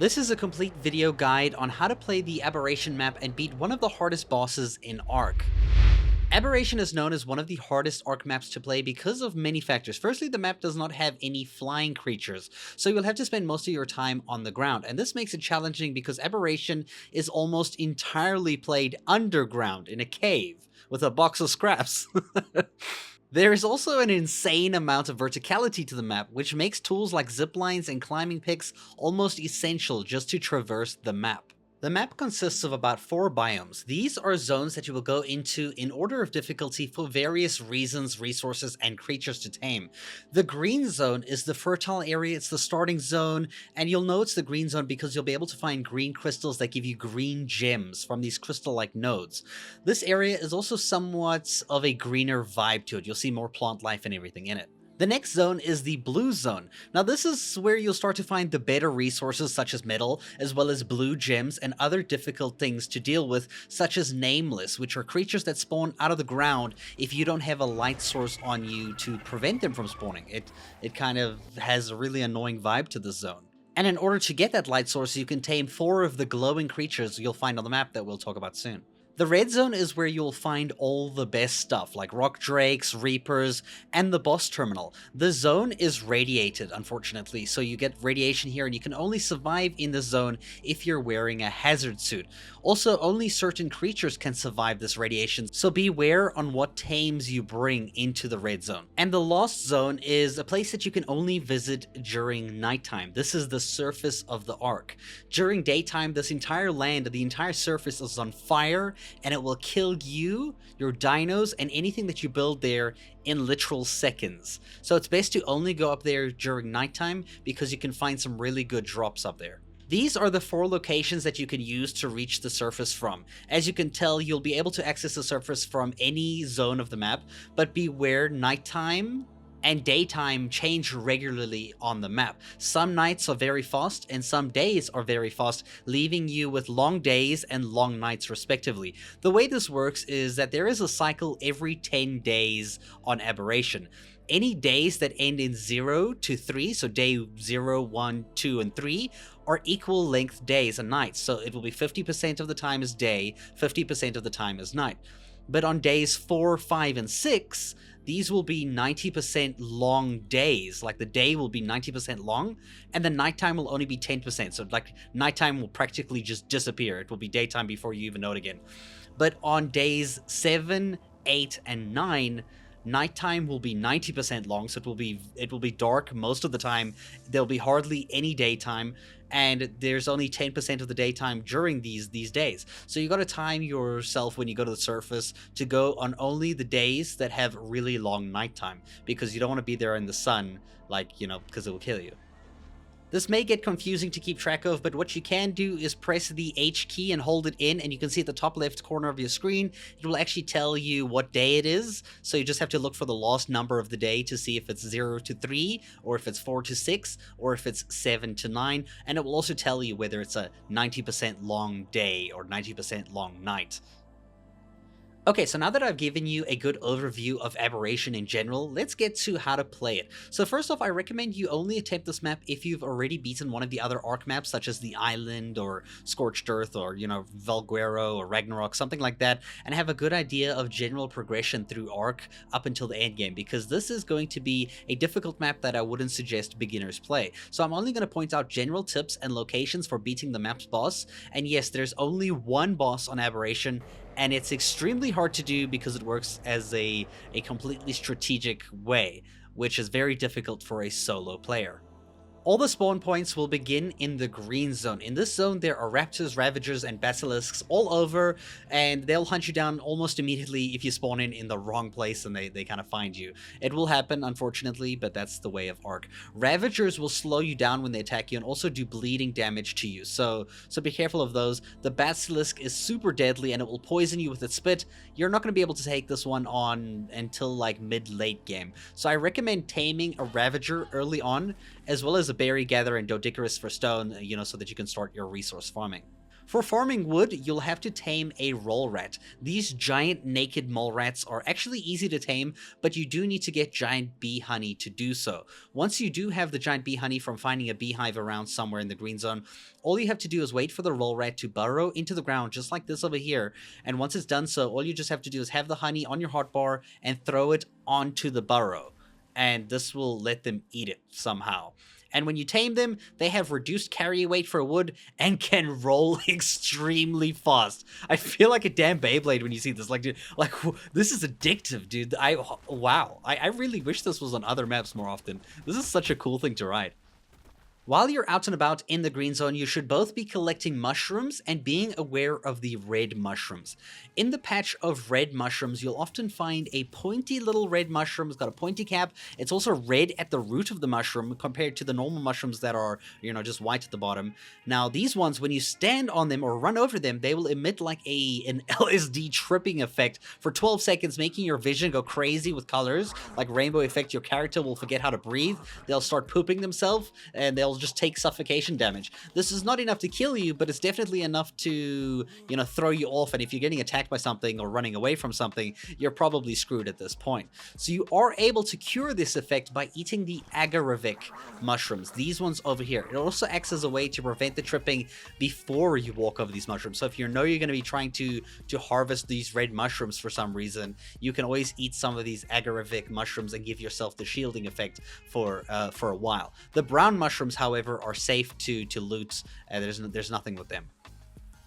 This is a complete video guide on how to play the Aberration map and beat one of the hardest bosses in Ark. Aberration is known as one of the hardest Ark maps to play because of many factors. Firstly, the map does not have any flying creatures, so you'll have to spend most of your time on the ground, and this makes it challenging because Aberration is almost entirely played underground in a cave with a box of scraps. There is also an insane amount of verticality to the map, which makes tools like ziplines and climbing picks almost essential just to traverse the map. The map consists of about 4 biomes. These are zones that you will go into in order of difficulty for various reasons, resources, and creatures to tame. The green zone is the fertile area, it's the starting zone, and you'll know it's the green zone because you'll be able to find green crystals that give you green gems from these crystal-like nodes. This area is also somewhat of a greener vibe to it. You'll see more plant life and everything in it. The next zone is the blue zone. Now this is where you'll start to find the better resources such as metal, as well as blue gems and other difficult things to deal with, such as nameless, which are creatures that spawn out of the ground if you don't have a light source on you to prevent them from spawning. It kind of has a really annoying vibe to this zone. And in order to get that light source, you can tame 4 of the glowing creatures you'll find on the map that we'll talk about soon. The red zone is where you'll find all the best stuff, like rock drakes, reapers, and the boss terminal. The zone is radiated, unfortunately, so you get radiation here, and you can only survive in the zone if you're wearing a hazard suit. Also, only certain creatures can survive this radiation, so beware on what tames you bring into the red zone. And the lost zone is a place that you can only visit during nighttime. This is the surface of the Ark. During daytime, this entire land, the entire surface is on fire, and it will kill you, your dinos, and anything that you build there in literal seconds. So it's best to only go up there during nighttime because you can find some really good drops up there. These are the 4 locations that you can use to reach the surface from. As you can tell, you'll be able to access the surface from any zone of the map, but beware, nighttime and daytime change regularly on the map. Some nights are very fast and some days are very fast, leaving you with long days and long nights respectively. The way this works is that there is a cycle every 10 days on Aberration. Any days that end in 0 to 3, so day 0, 1, 2, and 3, are equal length days and nights. So it will be 50% of the time is day, 50% of the time is night. But on days 4, 5, and 6, these will be 90% long days. Like the day will be 90% long, and the nighttime will only be 10%. So like nighttime will practically just disappear. It will be daytime before you even know it again. But on days 7, 8, and 9, nighttime will be 90% long, so it will be dark most of the time. There'll be hardly any daytime, and there's only 10% of the daytime during these days. So you got to time yourself when you go to the surface to go on only the days that have really long nighttime, because you don't want to be there in the sun, like, you know, because it will kill you. This may get confusing to keep track of, but what you can do is press the H key and hold it in, and you can see at the top left corner of your screen, it will actually tell you what day it is. So you just have to look for the last number of the day to see if it's 0 to 3, or if it's 4 to 6, or if it's 7 to 9, and it will also tell you whether it's a 90% long day or 90% long night. Okay, so now that I've given you a good overview of Aberration in general, let's get to how to play it. So first off, I recommend you only attempt this map if you've already beaten one of the other Ark maps, such as the Island, or Scorched Earth, or, you know, Valguero, or Ragnarok, something like that, and have a good idea of general progression through Ark up until the end game, because this is going to be a difficult map that I wouldn't suggest beginners play. So I'm only going to point out general tips and locations for beating the map's boss, and yes, there's only one boss on Aberration, and it's extremely hard to do because it works as a completely strategic way, which is very difficult for a solo player. All the spawn points will begin in the green zone. In this zone, there are raptors, ravagers, and basilisks all over, and they'll hunt you down almost immediately if you spawn in the wrong place and they kind of find you. It will happen, unfortunately, but that's the way of Ark. Ravagers will slow you down when they attack you and also do bleeding damage to you, so be careful of those. The basilisk is super deadly and it will poison you with its spit. You're not going to be able to take this one on until like mid-late game, so I recommend taming a ravager early on, as well as a berry gatherer and Doedicurus for stone, you know, so that you can start your resource farming. For farming wood, you'll have to tame a roll rat. These giant naked mole rats are actually easy to tame, but you do need to get giant bee honey to do so. Once you do have the giant bee honey from finding a beehive around somewhere in the green zone, all you have to do is wait for the roll rat to burrow into the ground, just like this over here, and once it's done so, all you just have to do is have the honey on your hotbar and throw it onto the burrow, and this will let them eat it somehow. And when you tame them, they have reduced carry weight for wood and can roll extremely fast. I feel like a damn Beyblade when you see this. Like, dude, like this is addictive, dude. Wow. I really wish this was on other maps more often. This is such a cool thing to ride. While you're out and about in the green zone, you should both be collecting mushrooms and being aware of the red mushrooms. In the patch of red mushrooms, you'll often find a pointy little red mushroom. It's got a pointy cap. It's also red at the root of the mushroom compared to the normal mushrooms that are, just white at the bottom. Now, these ones, when you stand on them or run over them, they will emit like an LSD tripping effect for 12 seconds, making your vision go crazy with colors, like rainbow effect. Your character will forget how to breathe. They'll start pooping themselves, and they'll just take suffocation damage. This is not enough to kill you, but it's definitely enough to, throw you off, and if you're getting attacked by something or running away from something, you're probably screwed at this point. So you are able to cure this effect by eating the agaric mushrooms, these ones over here. It also acts as a way to prevent the tripping before you walk over these mushrooms. So if you know you're going to be trying to harvest these red mushrooms for some reason, you can always eat some of these agaric mushrooms and give yourself the shielding effect for a while. The brown mushrooms, however, are safe to loot. There's nothing with them.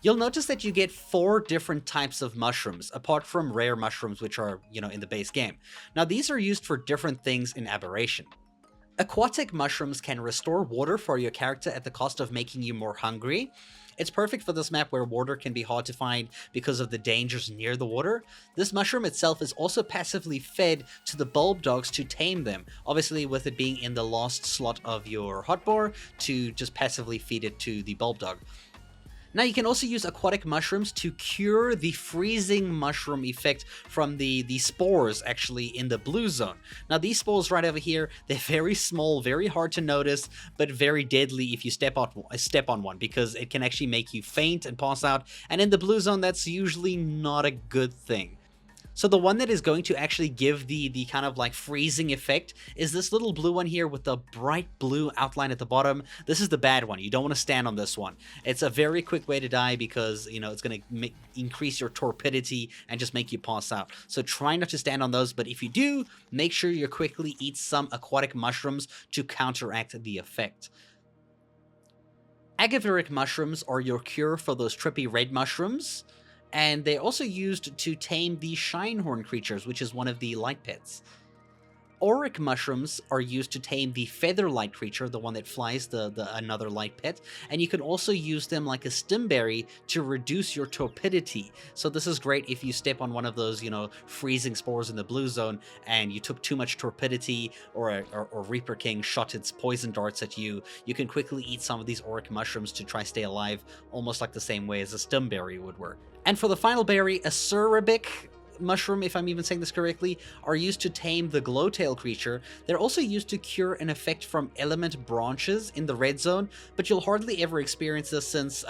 You'll notice that you get 4 different types of mushrooms, apart from rare mushrooms, which are, in the base game. Now, these are used for different things in Aberration. Aquatic mushrooms can restore water for your character at the cost of making you more hungry. It's perfect for this map where water can be hard to find because of the dangers near the water. This mushroom itself is also passively fed to the bulb dogs to tame them, obviously with it being in the last slot of your hotbar to just passively feed it to the bulb dog. Now, you can also use aquatic mushrooms to cure the freezing mushroom effect from the spores, actually, in the blue zone. Now, these spores right over here, they're very small, very hard to notice, but very deadly if you step on one, because it can actually make you faint and pass out, and in the blue zone, that's usually not a good thing. So the one that is going to actually give the kind of like freezing effect is this little blue one here with the bright blue outline at the bottom. This is the bad one. You don't want to stand on this one. It's a very quick way to die because, it's going to increase your torpidity and just make you pass out. So try not to stand on those, but if you do, make sure you quickly eat some aquatic mushrooms to counteract the effect. Agaric mushrooms are your cure for those trippy red mushrooms. And they're also used to tame the shinehorn creatures, which is one of the light pets. Auric mushrooms are used to tame the feather light creature, the one that flies, the another light pet, and you can also use them like a stimberry to reduce your torpidity. So this is great if you step on one of those, freezing spores in the blue zone and you took too much torpidity, or Reaper King shot its poison darts at you. You can quickly eat some of these auric mushrooms to try stay alive, almost like the same way as a stimberry would work. And for the final berry, a Acerbic mushroom, if I'm even saying this correctly, are used to tame the glowtail creature. They're also used to cure an effect from element branches in the red zone, but you'll hardly ever experience this since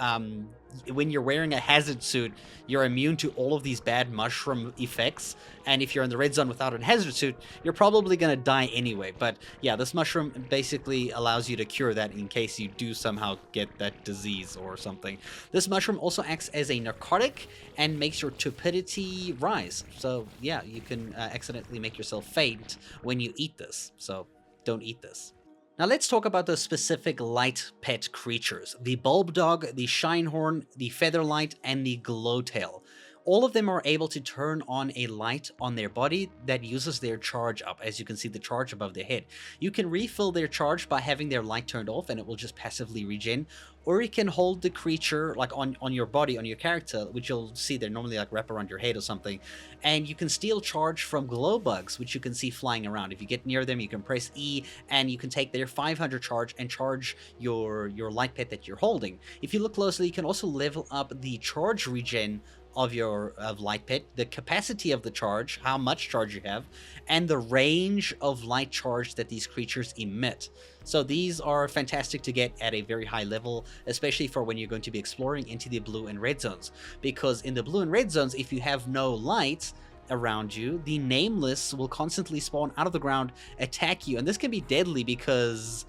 when you're wearing a hazard suit, you're immune to all of these bad mushroom effects, and if you're in the red zone without a hazard suit, you're probably gonna die anyway. But yeah, this mushroom basically allows you to cure that in case you do somehow get that disease or something. This mushroom also acts as a narcotic and makes your torpidity rise. So yeah, you can accidentally make yourself faint when you eat this, so don't eat this. Now let's talk about the specific light pet creatures: the bulb dog, the shinehorn, the featherlight, and the glowtail. All of them are able to turn on a light on their body that uses their charge up. As you can see, the charge above their head. You can refill their charge by having their light turned off and it will just passively regen. Or you can hold the creature like on your body, on your character, which you'll see they normally like wrap around your head or something. And you can steal charge from glow bugs, which you can see flying around. If you get near them, you can press E and you can take their 500 charge and charge your light pet that you're holding. If you look closely, you can also level up the charge regen of your light pit, the capacity of the charge, how much charge you have, and the range of light charge that these creatures emit. So these are fantastic to get at a very high level, especially for when you're going to be exploring into the blue and red zones. Because in the blue and red zones, if you have no light around you, the nameless will constantly spawn out of the ground, attack you, and this can be deadly because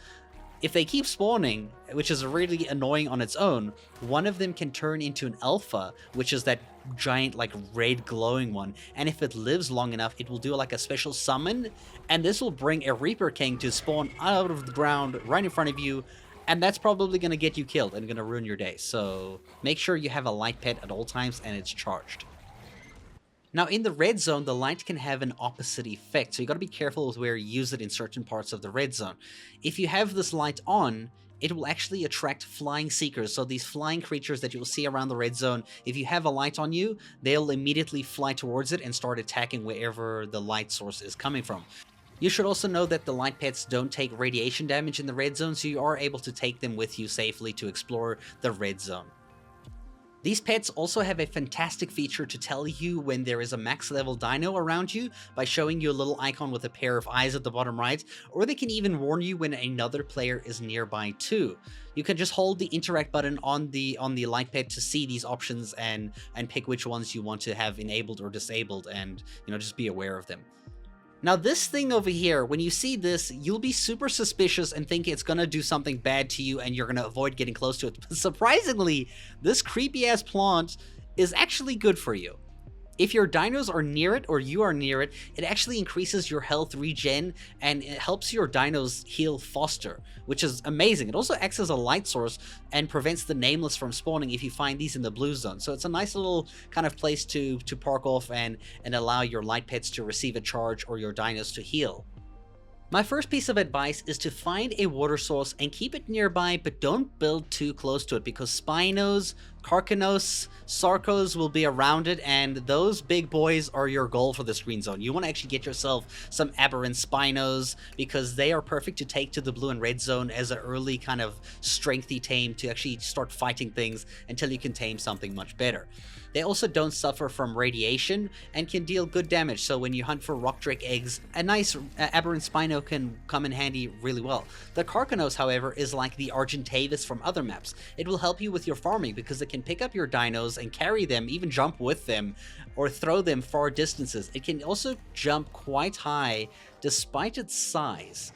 if they keep spawning, which is really annoying on its own, one of them can turn into an alpha, which is that giant like red glowing one, and if it lives long enough, it will do like a special summon, and this will bring a Reaper King to spawn out of the ground right in front of you, and that's probably going to get you killed and going to ruin your day. So make sure you have a light pet at all times and it's charged. Now, in the red zone, the light can have an opposite effect, so you gotta be careful with where you use it in certain parts of the red zone. If you have this light on, it will actually attract flying seekers, so these flying creatures that you'll see around the red zone, if you have a light on you, they'll immediately fly towards it and start attacking wherever the light source is coming from. You should also know that the light pets don't take radiation damage in the red zone, so you are able to take them with you safely to explore the red zone. These pets also have a fantastic feature to tell you when there is a max level dino around you by showing you a little icon with a pair of eyes at the bottom right, or they can even warn you when another player is nearby too. You can just hold the interact button on the light pet to see these options and pick which ones you want to have enabled or disabled, and just be aware of them. Now this thing over here, when you see this, you'll be super suspicious and think it's gonna do something bad to you and you're gonna avoid getting close to it. But surprisingly, this creepy ass plant is actually good for you. If your dinos are near it or you are near it, it actually increases your health regen and it helps your dinos heal faster, which is amazing. It also acts as a light source and prevents the nameless from spawning if you find these in the blue zone. So it's a nice little kind of place to park off and allow your light pets to receive a charge or your dinos to heal. My first piece of advice is to find a water source and keep it nearby, but don't build too close to it because Spinos, Carcanos, Sarcos will be around it, and those big boys are your goal for this green zone. You want to actually get yourself some aberrant Spinos because they are perfect to take to the blue and red zone as an early kind of strengthy tame to actually start fighting things until you can tame something much better. They also don't suffer from radiation and can deal good damage, so when you hunt for rock drake eggs, a nice aberrant Spino can come in handy really well. The Carcanos, however, is like the Argentavis from other maps. It will help you with your farming because it can pick up your dinos and carry them, even jump with them, or throw them far distances. It can also jump quite high despite its size.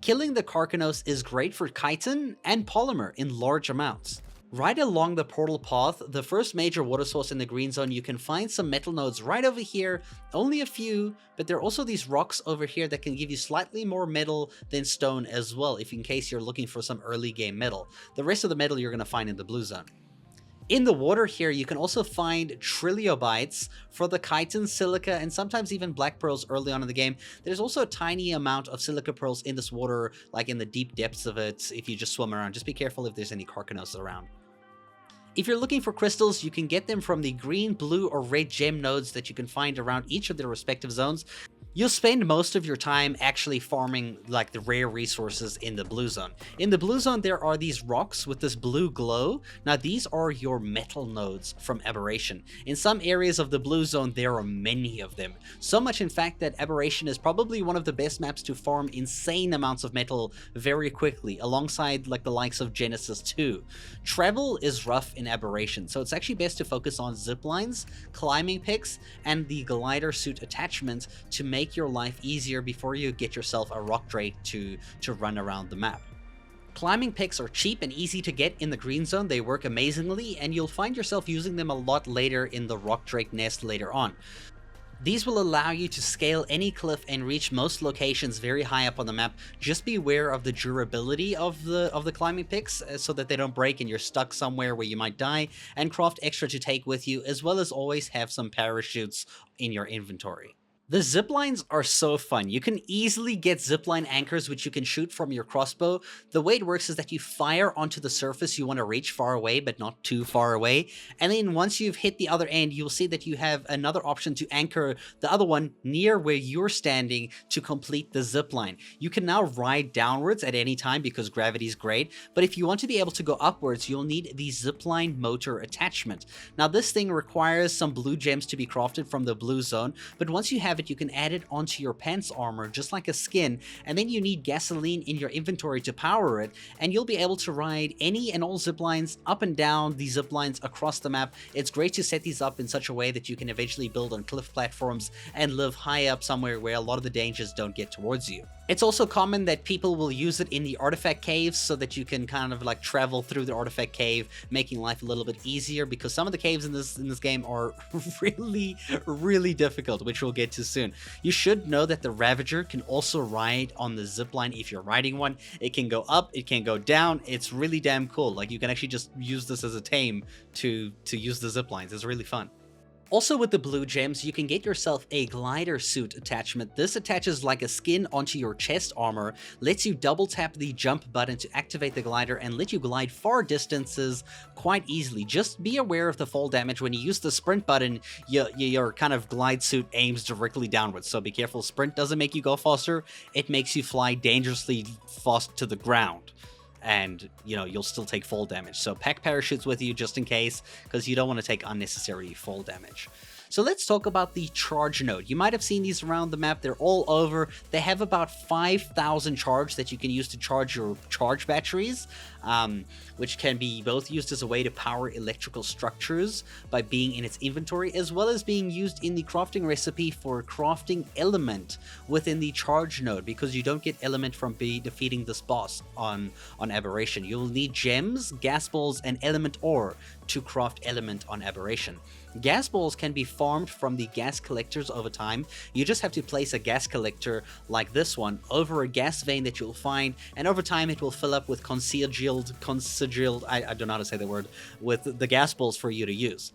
Killing the Carcanos is great for chitin and polymer in large amounts. Right along the portal path, the first major water source in the green zone, you can find some metal nodes right over here, only a few, but there are also these rocks over here that can give you slightly more metal than stone as well, if in case you're looking for some early game metal. The rest of the metal you're going to find in the blue zone. In the water here, you can also find triliobites for the chitin, silica, and sometimes even black pearls early on in the game. There's also a tiny amount of silica pearls in this water, like in the deep depths of it, if you just swim around. Just be careful if there's any Carcanos around. If you're looking for crystals, you can get them from the green, blue, or red gem nodes that you can find around each of their respective zones. You'll spend most of your time actually farming like the rare resources in the blue zone. In the blue zone, there are these rocks with this blue glow. Now these are your metal nodes from Aberration. In some areas of the blue zone, there are many of them. So much in fact that Aberration is probably one of the best maps to farm insane amounts of metal very quickly, alongside like the likes of Genesis 2. Travel is rough in Aberration, so it's actually best to focus on zip lines, climbing picks, and the glider suit attachment to make your life easier before you get yourself a rock drake to run around the map. Climbing picks are cheap and easy to get in the green zone. They work amazingly, and you'll find yourself using them a lot later in the rock drake nest later on. These will allow you to scale any cliff and reach most locations very high up on the map. Just be aware of the durability of the climbing picks so that they don't break and you're stuck somewhere where you might die, and craft extra to take with you, as well as always have some parachutes in your inventory. The ziplines are so fun. You can easily get zipline anchors which you can shoot from your crossbow. The way it works is that you fire onto the surface you want to reach far away, but not too far away. And then once you've hit the other end, you'll see that you have another option to anchor the other one near where you're standing to complete the zipline. You can now ride downwards at any time because gravity is great, but if you want to be able to go upwards, you'll need the zipline motor attachment. Now this thing requires some blue gems to be crafted from the blue zone, but once you have it, you can add it onto your pants armor just like a skin, and then you need gasoline in your inventory to power it, and you'll be able to ride any and all zip lines up and down the zip lines across the map. It's great to set these up in such a way that you can eventually build on cliff platforms and live high up somewhere where a lot of the dangers don't get towards you. It's also common that people will use it in the artifact caves so that you can kind of like travel through the artifact cave, making life a little bit easier, because some of the caves in this game are really difficult, which we'll get to soon. You should know that the Ravager can also ride on the zipline if you're riding one. It can go up, it can go down. It's really damn cool. Like, you can actually just use this as a tame to use the ziplines. It's really fun. Also with the blue gems, you can get yourself a glider suit attachment. This attaches like a skin onto your chest armor, lets you double tap the jump button to activate the glider and let you glide far distances quite easily. Just be aware of the fall damage. When you use the sprint button, your kind of glide suit aims directly downwards, so be careful. Sprint doesn't make you go faster, it makes you fly dangerously fast to the ground. And, you know, you'll still take fall damage. So pack parachutes with you just in case, because you don't want to take unnecessary fall damage. So let's talk about the charge node. You might have seen these around the map. They're all over. They have about 5,000 charge that you can use to charge your charge batteries, which can be both used as a way to power electrical structures by being in its inventory, as well as being used in the crafting recipe for crafting element within the charge node, because you don't get element from defeating this boss on Aberration. You'll need gems, gas balls, and element ore to craft element on Aberration. Gas balls can be farmed from the gas collectors over time. You just have to place a gas collector like this one over a gas vein that you'll find, and over time it will fill up with concealed, I don't know how to say the word, with the gas balls for you to use.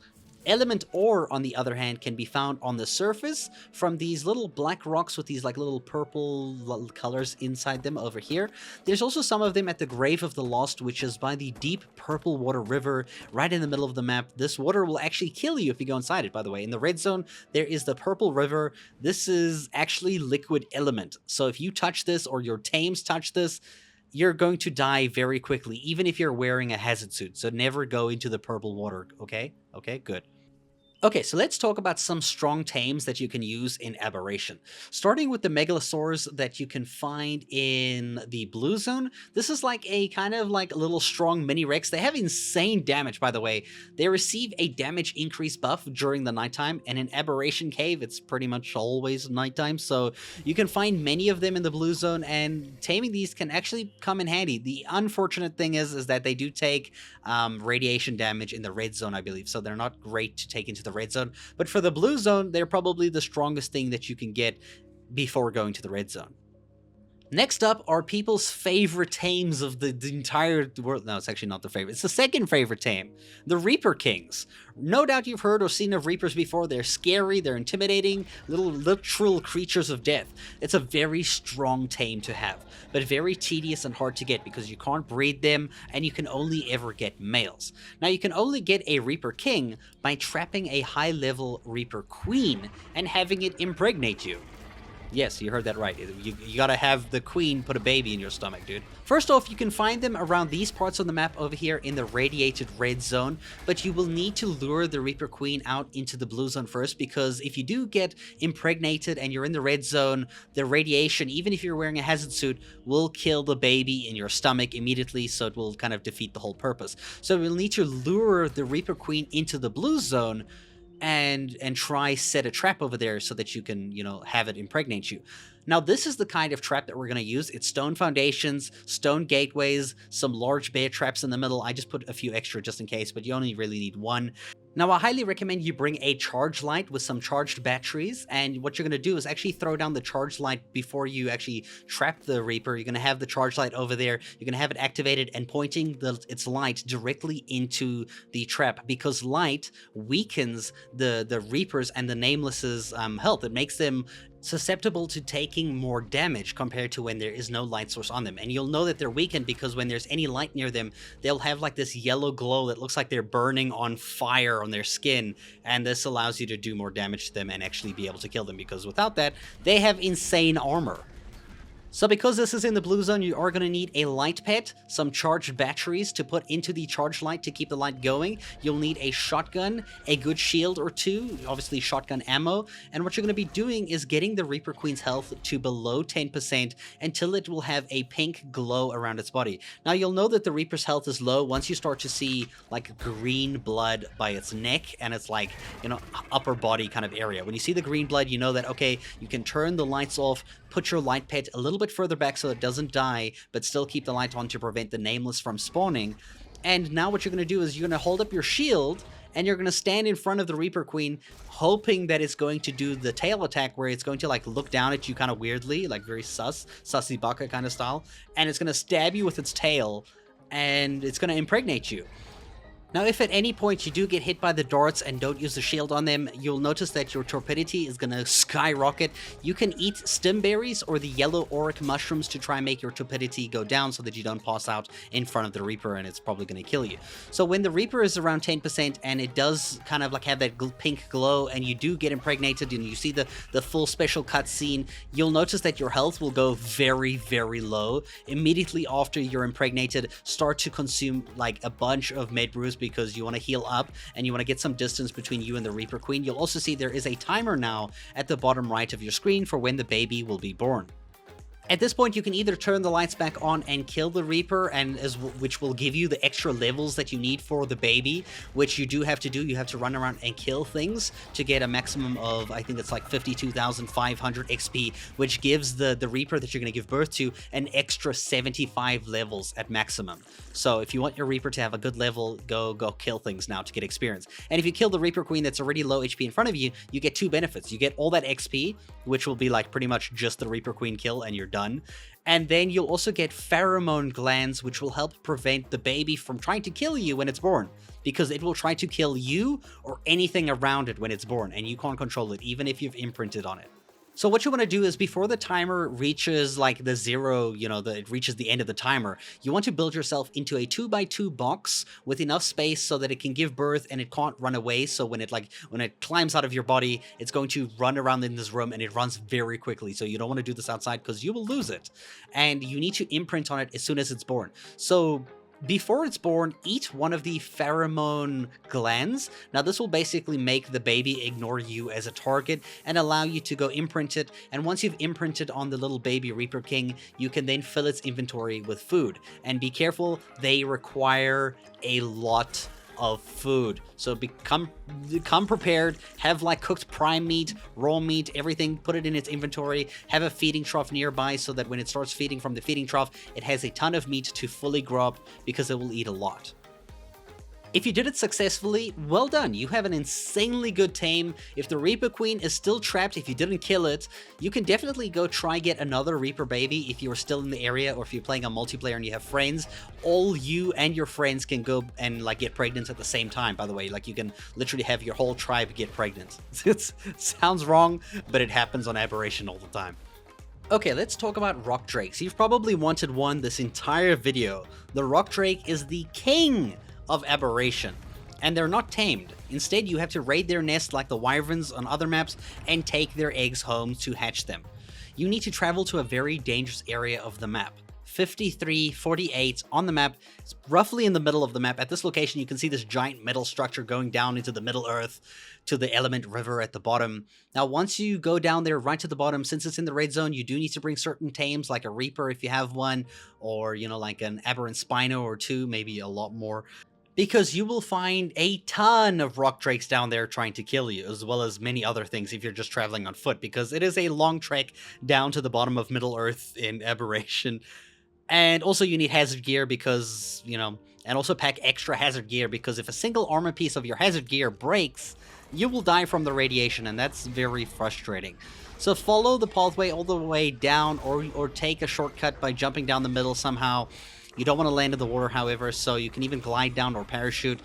Element ore, on the other hand, can be found on the surface from these little black rocks with these like little purple colors inside them over here. There's also some of them at the Grave of the Lost, which is by the deep purple water river right in the middle of the map. This water will actually kill you if you go inside it, by the way. In the red zone, there is the purple river. This is actually liquid element. So if you touch this or your tames touch this, you're going to die very quickly, even if you're wearing a hazard suit. So never go into the purple water, okay? Okay, good. Okay, so let's talk about some strong tames that you can use in Aberration. Starting with the Megalosaurus that you can find in the blue zone. This is like a kind of like a little strong mini Rex. They have insane damage, by the way. They receive a damage increase buff during the nighttime, and in Aberration Cave, it's pretty much always nighttime, so you can find many of them in the blue zone, and taming these can actually come in handy. The unfortunate thing is that they do take radiation damage in the red zone, I believe, so they're not great to take into the red zone, but for the blue zone, they're probably the strongest thing that you can get before going to the red zone. Next up are people's favorite tames of the entire world. No, it's actually not the favorite. It's the second favorite tame, the Reaper Kings. No doubt you've heard or seen of Reapers before. They're scary, they're intimidating, little literal creatures of death. It's a very strong tame to have, but very tedious and hard to get because you can't breed them and you can only ever get males. Now, you can only get a Reaper King by trapping a high-level Reaper Queen and having it impregnate you. Yes, you heard that right. You gotta have the queen put a baby in your stomach, dude. First off, you can find them around these parts of the map over here in the radiated red zone, but you will need to lure the Reaper Queen out into the blue zone first, because if you do get impregnated and you're in the red zone, the radiation, even if you're wearing a hazard suit, will kill the baby in your stomach immediately, so it will kind of defeat the whole purpose. So we'll need to lure the Reaper Queen into the blue zone and try set a trap over there so that you can, you know, have it impregnate you. Now, this is the kind of trap that we're going to use. It's stone foundations, stone gateways, some large bear traps in the middle. I just put a few extra just in case, but you only really need one. Now, I highly recommend you bring a charge light with some charged batteries, and what you're going to do is actually throw down the charge light before you actually trap the Reaper. You're going to have the charge light over there, you're going to have it activated and pointing its light directly into the trap, because light weakens the Reapers and the Nameless's health. It makes them susceptible to taking more damage compared to when there is no light source on them. And you'll know that they're weakened because when there's any light near them, they'll have like this yellow glow that looks like they're burning on fire on their skin, and this allows you to do more damage to them and actually be able to kill them, because without that, they have insane armor. So because this is in the blue zone, you are going to need a light pet, some charged batteries to put into the charge light to keep the light going. You'll need a shotgun, a good shield or two, obviously shotgun ammo, and what you're going to be doing is getting the Reaper Queen's health to below 10% until it will have a pink glow around its body. Now you'll know that the Reaper's health is low once you start to see like green blood by its neck and its like, you know, upper body kind of area. When you see the green blood, you know that, okay, you can turn the lights off, put your light pet a little bit further back so it doesn't die, but still keep the light on to prevent the Nameless from spawning. And now what you're going to do is you're going to hold up your shield, and you're going to stand in front of the Reaper Queen, hoping that it's going to do the tail attack, where it's going to like look down at you kind of weirdly, like very sussy baka kind of style, and it's going to stab you with its tail, and it's going to impregnate you. Now, if at any point you do get hit by the darts and don't use the shield on them, you'll notice that your torpidity is going to skyrocket. You can eat stimberries or the yellow auric mushrooms to try and make your torpidity go down so that you don't pass out in front of the Reaper and it's probably going to kill you. So when the Reaper is around 10% and it does kind of like have that pink glow and you do get impregnated and you see the full special cutscene, you'll notice that your health will go very, very low. Immediately after you're impregnated, start to consume like a bunch of med brews because you want to heal up and you want to get some distance between you and the Reaper Queen. You'll also see there is a timer now at the bottom right of your screen for when the baby will be born. At this point, you can either turn the lights back on and kill the Reaper, which will give you the extra levels that you need for the baby, which you do have to do. You have to run around and kill things to get a maximum of, I think it's like 52,500 XP, which gives the Reaper that you're going to give birth to an extra 75 levels at maximum. So if you want your Reaper to have a good level, go kill things now to get experience. And if you kill the Reaper Queen that's already low HP in front of you, you get two benefits. You get all that XP, which will be like pretty much just the Reaper Queen kill, and you're done. And then you'll also get pheromone glands, which will help prevent the baby from trying to kill you when it's born, because it will try to kill you or anything around it when it's born, and you can't control it, even if you've imprinted on it. So what you want to do is before the timer reaches like the zero, it reaches the end of the timer, you want to build yourself into a 2x2 box with enough space so that it can give birth and it can't run away. So when it climbs out of your body, it's going to run around in this room and it runs very quickly. So you don't want to do this outside because you will lose it. And you need to imprint on it as soon as it's born. So before it's born, eat one of the pheromone glands. Now this will basically make the baby ignore you as a target and allow you to go imprint it. And once you've imprinted on the little baby Reaper King, you can then fill its inventory with food. And be careful, they require a lot of food. So come prepared, have like cooked prime meat, raw meat, everything, put it in its inventory, have a feeding trough nearby so that when it starts feeding from the feeding trough, it has a ton of meat to fully grow up because it will eat a lot. If you did it successfully, well done. You have an insanely good tame. If the Reaper Queen is still trapped, if you didn't kill it, you can definitely go try get another Reaper baby if you are still in the area, or if you're playing a multiplayer and you have friends. All you and your friends can go and like get pregnant at the same time, by the way. Like you can literally have your whole tribe get pregnant. It sounds wrong, but it happens on Aberration all the time. Okay, let's talk about rock drakes. You've probably wanted one this entire video. The rock drake is the king of Aberration, and they're not tamed. Instead, you have to raid their nest like the wyverns on other maps and take their eggs home to hatch them. You need to travel to a very dangerous area of the map. 5348 on the map. It's roughly in the middle of the map. At this location, you can see this giant metal structure going down into the Middle Earth to the Element River at the bottom. Now, once you go down there right to the bottom, since it's in the raid zone, you do need to bring certain tames, like a Reaper if you have one, or, like an Aberrant Spino or two, maybe a lot more. Because you will find a ton of rock drakes down there trying to kill you, as well as many other things if you're just traveling on foot, because it is a long trek down to the bottom of Middle Earth in Aberration. And also you need hazard gear because, and also pack extra hazard gear because if a single armor piece of your hazard gear breaks, you will die from the radiation, and that's very frustrating. So follow the pathway all the way down, or take a shortcut by jumping down the middle somehow. You don't want to land in the water, however, so you can even glide down or parachute.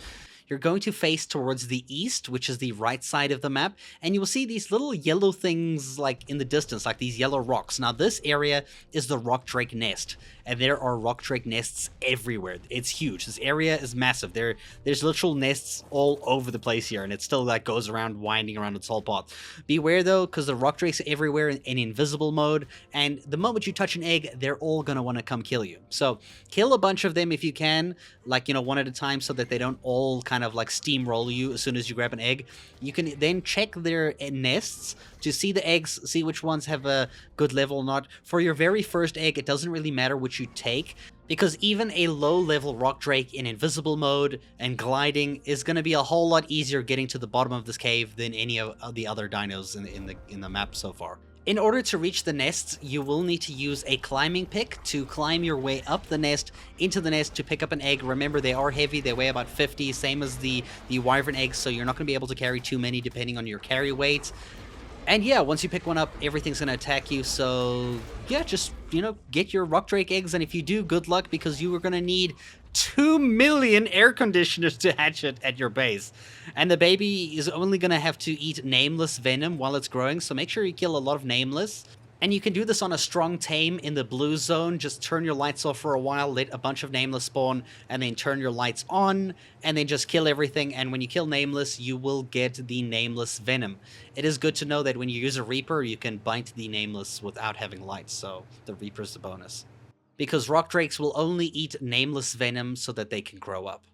You're going to face towards the east, which is the right side of the map, and you will see these little yellow things like in the distance, like these yellow rocks. Now this area is the rock drake nest, and there are rock drake nests everywhere. It's huge. This area is massive. There's literal nests all over the place here, and it still like goes around winding around its whole path. Beware though, because the rock drakes are everywhere in invisible mode, and the moment you touch an egg, they're all gonna want to come kill you. So kill a bunch of them if you can, like, one at a time, so that they don't all kind of like steamroll you as soon as you grab an egg. You can then check their nests to see the eggs, see which ones have a good level or not. For your very first egg, it doesn't really matter which you take, because even a low-level rock drake in invisible mode and gliding is going to be a whole lot easier getting to the bottom of this cave than any of the other dinos in the map so far. In order to reach the nests, you will need to use a climbing pick to climb your way up the nest, into the nest to pick up an egg. Remember, they are heavy, they weigh about 50, same as the wyvern eggs, so you're not going to be able to carry too many depending on your carry weight. And yeah, once you pick one up, everything's going to attack you, so yeah, just, get your rock drake eggs, and if you do, good luck, because you are going to need 2 million air conditioners to hatch it at your base. And the baby is only going to have to eat nameless venom while it's growing, so make sure you kill a lot of nameless. And you can do this on a strong tame in the blue zone. Just turn your lights off for a while, let a bunch of nameless spawn, and then turn your lights on, and then just kill everything. And when you kill nameless, you will get the nameless venom. It is good to know that when you use a reaper, you can bite the nameless without having lights, so the reaper's the bonus. Because rock drakes will only eat nameless venom so that they can grow up.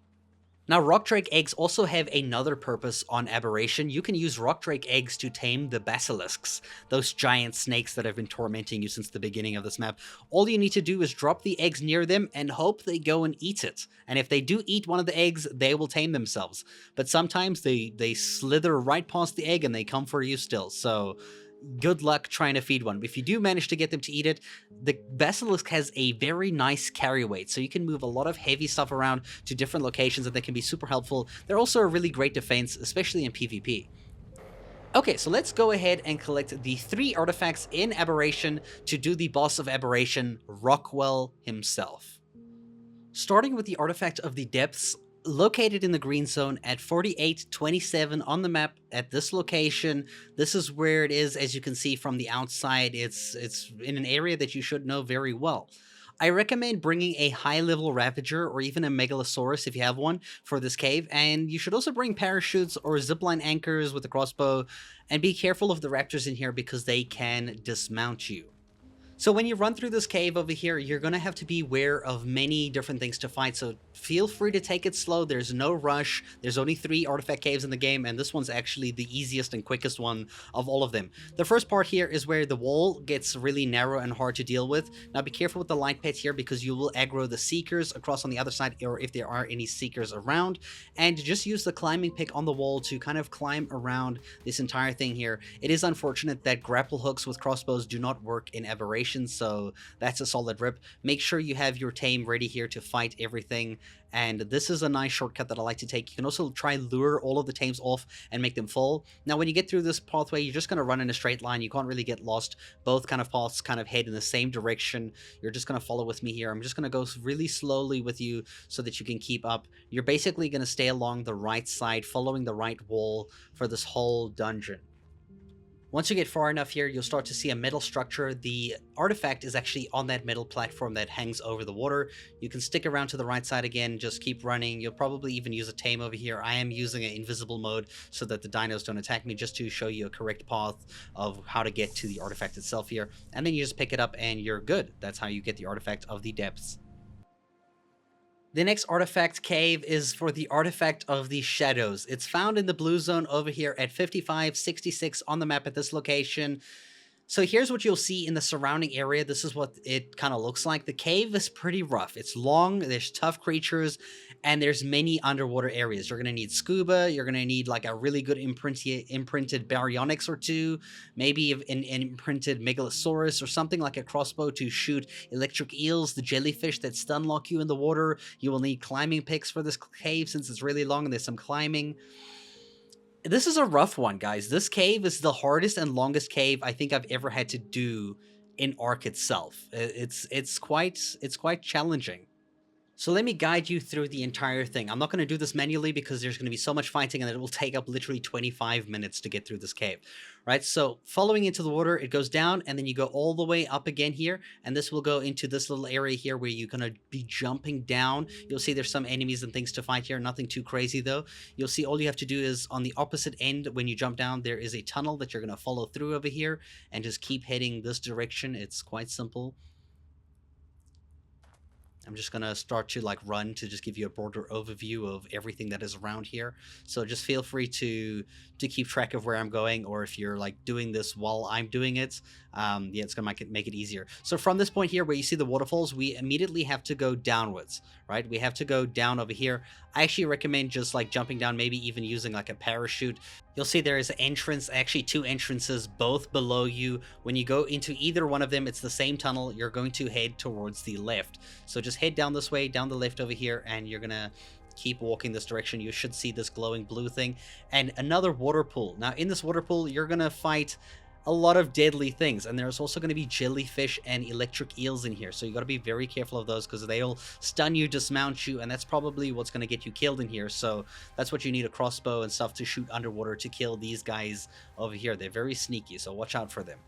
Now, rock drake eggs also have another purpose on Aberration. You can use rock drake eggs to tame the basilisks, those giant snakes that have been tormenting you since the beginning of this map. All you need to do is drop the eggs near them and hope they go and eat it. And if they do eat one of the eggs, they will tame themselves. But sometimes they slither right past the egg and they come for you still, so good luck trying to feed one. If you do manage to get them to eat it, the Basilisk has a very nice carry weight, so you can move a lot of heavy stuff around to different locations and they can be super helpful. They're also a really great defense, especially in PvP. Okay, so let's go ahead and collect the 3 artifacts in Aberration to do the boss of Aberration, Rockwell himself. Starting with the artifact of the depths, located in the green zone at 4827 on the map at this location. This is where it is, as you can see from the outside. It's in an area that you should know very well. I recommend bringing a high-level Ravager or even a Megalosaurus if you have one for this cave, and you should also bring parachutes or zipline anchors with a crossbow, and be careful of the raptors in here because they can dismount you. So when you run through this cave over here, you're going to have to be aware of many different things to fight, so feel free to take it slow. There's no rush. There's only 3 artifact caves in the game, and this one's actually the easiest and quickest one of all of them. The first part here is where the wall gets really narrow and hard to deal with. Now be careful with the light pit here because you will aggro the seekers across on the other side, or if there are any seekers around, and just use the climbing pick on the wall to kind of climb around this entire thing here. It is unfortunate that grapple hooks with crossbows do not work in Aberration, so that's a solid rip. Make sure you have your tame ready here to fight everything, and this is a nice shortcut that I like to take. You can also try lure all of the tames off and make them full. Now when you get through this pathway, you're just going to run in a straight line. You can't really get lost. Both kind of paths kind of head in the same direction. You're just going to follow with me here. I'm just going to go really slowly with you so that you can keep up. You're basically going to stay along the right side, following the right wall for this whole dungeon. Once you get far enough here, you'll start to see a metal structure. The artifact is actually on that metal platform that hangs over the water. You can stick around to the right side again, just keep running. You'll probably even use a tame over here. I am using an invisible mode so that the dinos don't attack me, just to show you a correct path of how to get to the artifact itself here. And then you just pick it up and you're good. That's how you get the artifact of the depths. The next artifact cave is for the artifact of the shadows. It's found in the blue zone over here at 5566 on the map at this location. So here's what you'll see in the surrounding area. This is what it kind of looks like. The cave is pretty rough. It's long, there's tough creatures, and there's many underwater areas. You're going to need scuba, you're going to need like a really good imprinted baryonyx or two, maybe an imprinted Megalosaurus or something like a crossbow to shoot electric eels, the jellyfish that stun lock you in the water. You will need climbing picks for this cave since it's really long and there's some climbing. This is a rough one, guys. This cave is the hardest and longest cave I think I've ever had to do in Ark itself. It's quite challenging. So let me guide you through the entire thing. I'm not going to do this manually because there's going to be so much fighting and it will take up literally 25 minutes to get through this cave, right? So following into the water, it goes down and then you go all the way up again here. And this will go into this little area here where you're going to be jumping down. You'll see there's some enemies and things to fight here. Nothing too crazy though. You'll see all you have to do is on the opposite end, when you jump down, there is a tunnel that you're going to follow through over here and just keep heading this direction. It's quite simple. I'm just going to start to like run to just give you a broader overview of everything that is around here. So just feel free to keep track of where I'm going, or if you're like doing this while I'm doing it, yeah, it's going to make it easier. So from this point here where you see the waterfalls, we immediately have to go downwards, right? We have to go down over here. I actually recommend just like jumping down, maybe even using like a parachute. You'll see there is an entrance, actually two entrances, both below you. When you go into either one of them, it's the same tunnel. You're going to head towards the left. So just head down this way, down the left over here, and you're gonna keep walking this direction. You should see this glowing blue thing and another water pool. Now in this water pool, you're gonna fight a lot of deadly things, and there's also going to be jellyfish and electric eels in here, so you got to be very careful of those because they'll stun you, dismount you, and that's probably what's going to get you killed in here. So that's what you need, a crossbow and stuff to shoot underwater to kill these guys over here. They're very sneaky, so watch out for them,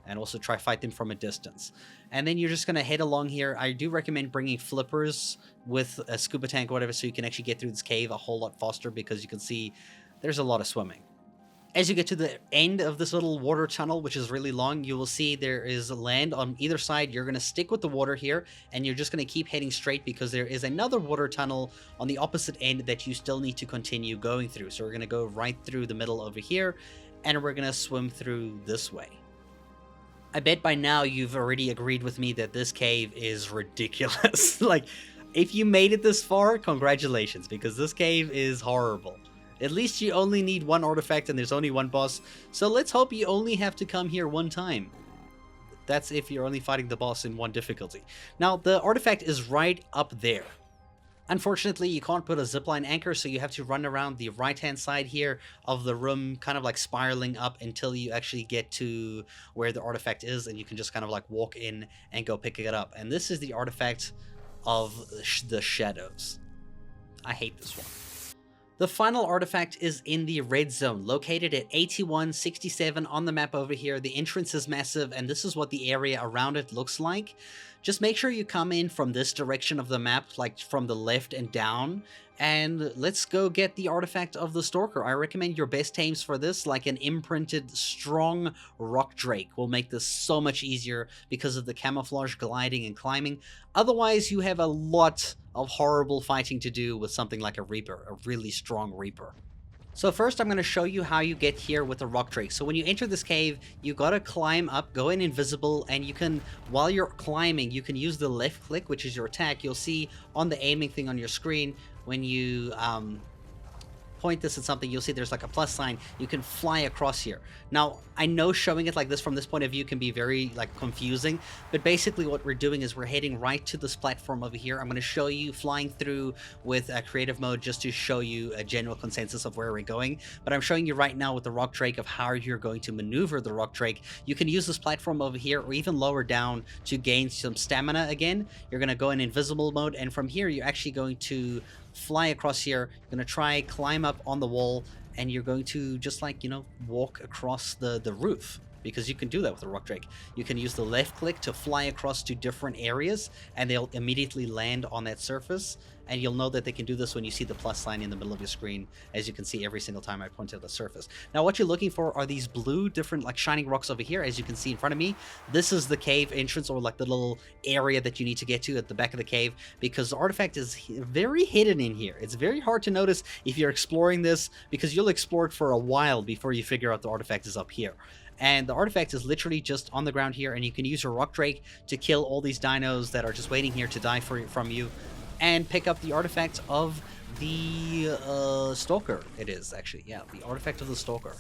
and also try fight them from a distance. And then you're just going to head along here. I do recommend bringing flippers with a scuba tank or whatever so you can actually get through this cave a whole lot faster, because you can see there's a lot of swimming. As you get to the end of this little water tunnel, which is really long, you will see there is land on either side. You're going to stick with the water here, and you're just going to keep heading straight because there is another water tunnel on the opposite end that you still need to continue going through. So we're going to go right through the middle over here, and we're going to swim through this way. I bet by now you've already agreed with me that this cave is ridiculous. Like, if you made it this far, congratulations, because this cave is horrible. At least you only need one artifact and there's only one boss, so let's hope you only have to come here one time. That's if you're only fighting the boss in one difficulty. Now, the artifact is right up there. Unfortunately, you can't put a zipline anchor, so you have to run around the right-hand side here of the room, kind of like spiraling up until you actually get to where the artifact is, and you can just kind of like walk in and go pick it up. And this is the artifact of the shadows. I hate this one. The final artifact is in the red zone, located at 8167 on the map over here. The entrance is massive, and this is what the area around it looks like. Just make sure you come in from this direction of the map, like from the left and down, and let's go get the artifact of the Stalker. I recommend your best tames for this, like an imprinted strong rock drake will make this so much easier because of the camouflage gliding and climbing. Otherwise, you have a lot of horrible fighting to do with something like a Reaper, a really strong Reaper. So first I'm going to show you how you get here with the rock drake. So when you enter this cave, you got to climb up, go in invisible, and you can, while you're climbing, you can use the left click, which is your attack. You'll see on the aiming thing on your screen, when you point this at something, you'll see there's like a plus sign. You can fly across here. Now, I know showing it like this from this point of view can be very like confusing, but basically what we're doing is we're heading right to this platform over here. I'm going to show you flying through with a creative mode just to show you a general consensus of where we're going, but I'm showing you right now with the rock drake of how you're going to maneuver the rock drake. You can use this platform over here or even lower down to gain some stamina again. You're going to go in invisible mode, and from here you're actually going to fly across here. You're going to try climb up on the wall, and you're going to just like, you know, walk across the roof, because you can do that with the rock drake. You can use the left click to fly across to different areas, and they'll immediately land on that surface. And you'll know that they can do this when you see the plus sign in the middle of your screen, as you can see every single time I point at the surface. Now, what you're looking for are these blue different like shining rocks over here, as you can see in front of me. This is the cave entrance, or like the little area that you need to get to at the back of the cave, because the artifact is very hidden in here. It's very hard to notice if you're exploring this, because you'll explore it for a while before you figure out the artifact is up here. And the artifact is literally just on the ground here, and you can use your rock drake to kill all these dinos that are just waiting here to die from you. and pick up the artifact of the Stalker. It is actually, yeah, the artifact of the Stalker.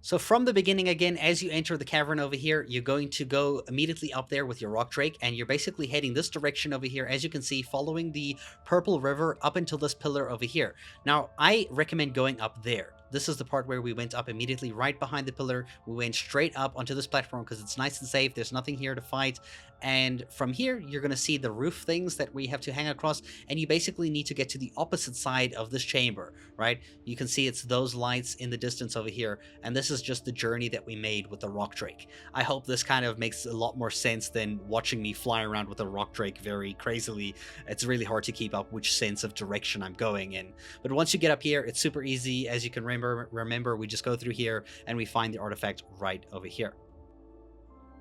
So from the beginning again, as you enter the cavern over here, you're going to go immediately up there with your rock drake, and you're basically heading this direction over here, as you can see, following the purple river up until this pillar over here. Now, I recommend going up there. This is the part where we went up immediately right behind the pillar. We went straight up onto this platform because it's nice and safe. There's nothing here to fight. And from here, you're going to see the roof things that we have to hang across. And you basically need to get to the opposite side of this chamber, right? You can see it's those lights in the distance over here. And this is just the journey that we made with the rock drake. I hope this kind of makes a lot more sense than watching me fly around with a rock drake very crazily. It's really hard to keep up which sense of direction I'm going in. But once you get up here, it's super easy. As you can remember, we just go through here and we find the artifact right over here.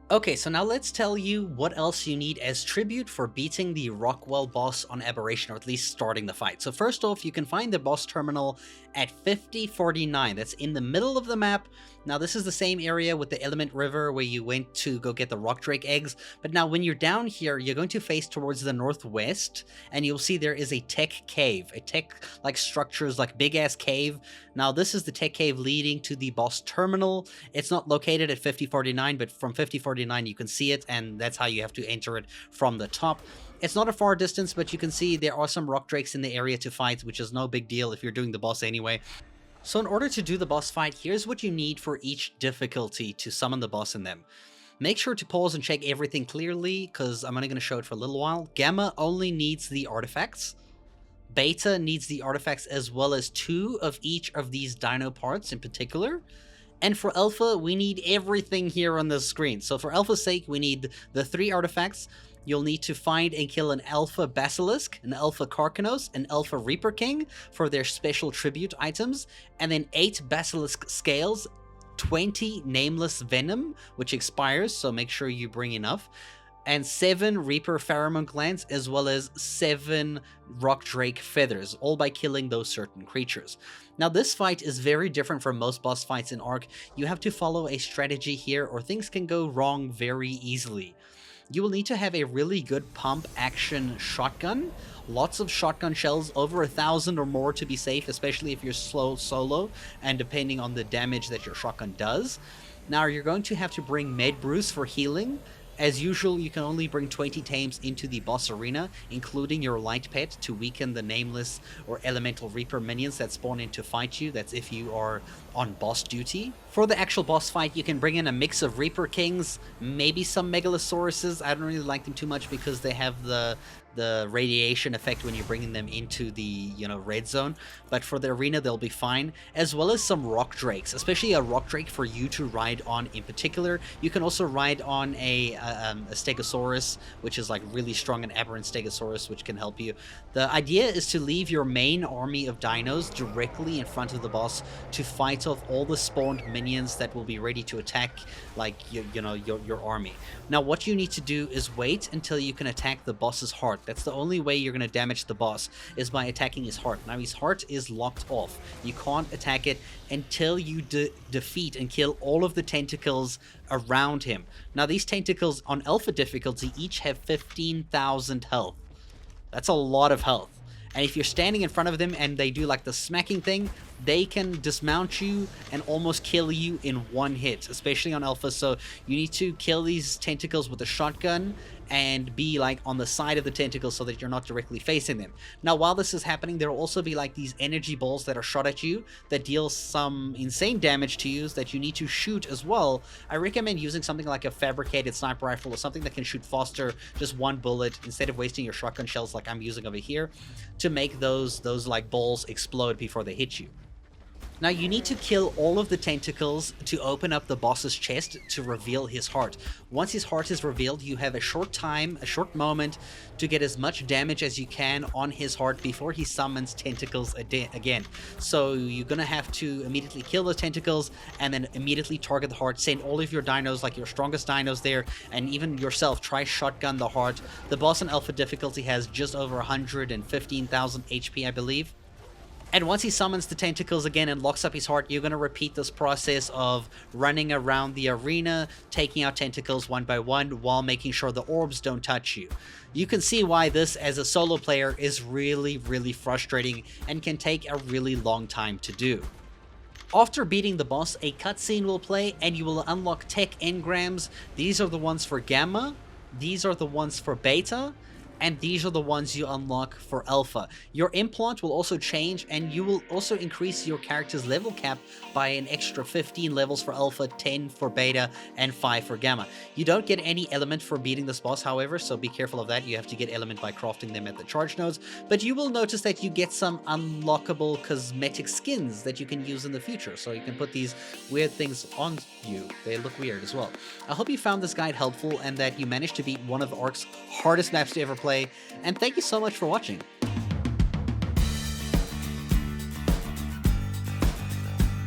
Okay, so now let's tell you what else you need as tribute for beating the Rockwell boss on Aberration, or at least starting the fight. So first off, you can find the boss terminal at 5049. That's in the middle of the map. Now this is the same area with the Element River where you went to go get the rock drake eggs, but now when you're down here, you're going to face towards the northwest, and you'll see there is a tech cave, a tech like structures, like big ass cave. Now this is the tech cave leading to the boss terminal. It's not located at 5049, but from 5049 you can see it, and that's how you have to enter it from the top. It's not a far distance, but you can see there are some rock drakes in the area to fight, which is no big deal if you're doing the boss anyway. So in order to do the boss fight, here's what you need for each difficulty to summon the boss in them. Make sure to pause and check everything clearly, because I'm only going to show it for a little while. Gamma only needs the artifacts. Beta needs the artifacts as well as 2 of each of these dino parts in particular. And for Alpha, we need everything here on the screen. So for Alpha's sake, we need the 3 artifacts. You'll need to find and kill an Alpha Basilisk, an Alpha Carcanos, an Alpha Reaper King for their special tribute items, and then 8 Basilisk Scales, 20 Nameless Venom, which expires, so make sure you bring enough, and 7 Reaper Pheromone Glands, as well as 7 Rock Drake Feathers, all by killing those certain creatures. Now this fight is very different from most boss fights in Ark. You have to follow a strategy here, or things can go wrong very easily. You will need to have a really good pump action shotgun, lots of shotgun shells, over 1,000 or more to be safe, especially if you're slow solo, and depending on the damage that your shotgun does. Now you're going to have to bring Med Brews for healing. As usual, you can only bring 20 tames into the boss arena, including your light pet, to weaken the nameless or elemental reaper minions that spawn in to fight you. That's if you are on boss duty. For the actual boss fight, you can bring in a mix of Reaper Kings, maybe some Megalosauruses. I don't really like them too much because they have the radiation effect when you're bringing them into the, red zone. But for the arena, they'll be fine. As well as some rock drakes, especially a rock drake for you to ride on in particular. You can also ride on a Stegosaurus, which is like really strong, an aberrant Stegosaurus, which can help you. The idea is to leave your main army of dinos directly in front of the boss to fight off all the spawned minions that will be ready to attack, like your army. Now what you need to do is wait until you can attack the boss's heart. That's the only way you're going to damage the boss, is by attacking his heart. Now his heart is locked off. You can't attack it until you defeat and kill all of the tentacles around him. Now these tentacles on Alpha difficulty each have 15,000 health. That's a lot of health. And if you're standing in front of them and they do like the smacking thing, they can dismount you and almost kill you in one hit, especially on Alpha. So you need to kill these tentacles with a shotgun and be like on the side of the tentacles so that you're not directly facing them. Now while this is happening, there will also be like these energy balls that are shot at you that deal some insane damage to you that you need to shoot as well. I recommend using something like a fabricated sniper rifle or something that can shoot faster, just one bullet, instead of wasting your shotgun shells like I'm using over here, to make those like balls explode before they hit you. Now you need to kill all of the tentacles to open up the boss's chest to reveal his heart. Once his heart is revealed, you have a short moment to get as much damage as you can on his heart before he summons tentacles again. So you're gonna have to immediately kill those tentacles and then immediately target the heart. Send all of your dinos, like your strongest dinos there, and even yourself, try shotgun the heart. The boss on Alpha difficulty has just over 115,000 HP, I believe. And once he summons the tentacles again and locks up his heart, you're going to repeat this process of running around the arena, taking out tentacles one by one while making sure the orbs don't touch you. You can see why this, as a solo player, is really, really frustrating and can take a really long time to do. After beating the boss, a cutscene will play and you will unlock tech engrams. These are the ones for Gamma, these are the ones for Beta, and these are the ones you unlock for Alpha. Your implant will also change, and you will also increase your character's level cap by an extra 15 levels for Alpha, 10 for Beta, and 5 for Gamma. You don't get any element for beating this boss, however, so be careful of that. You have to get element by crafting them at the charge nodes, but you will notice that you get some unlockable cosmetic skins that you can use in the future, so you can put these weird things on you. They look weird as well. I hope you found this guide helpful and that you managed to beat one of Ark's hardest maps to ever play, and thank you so much for watching.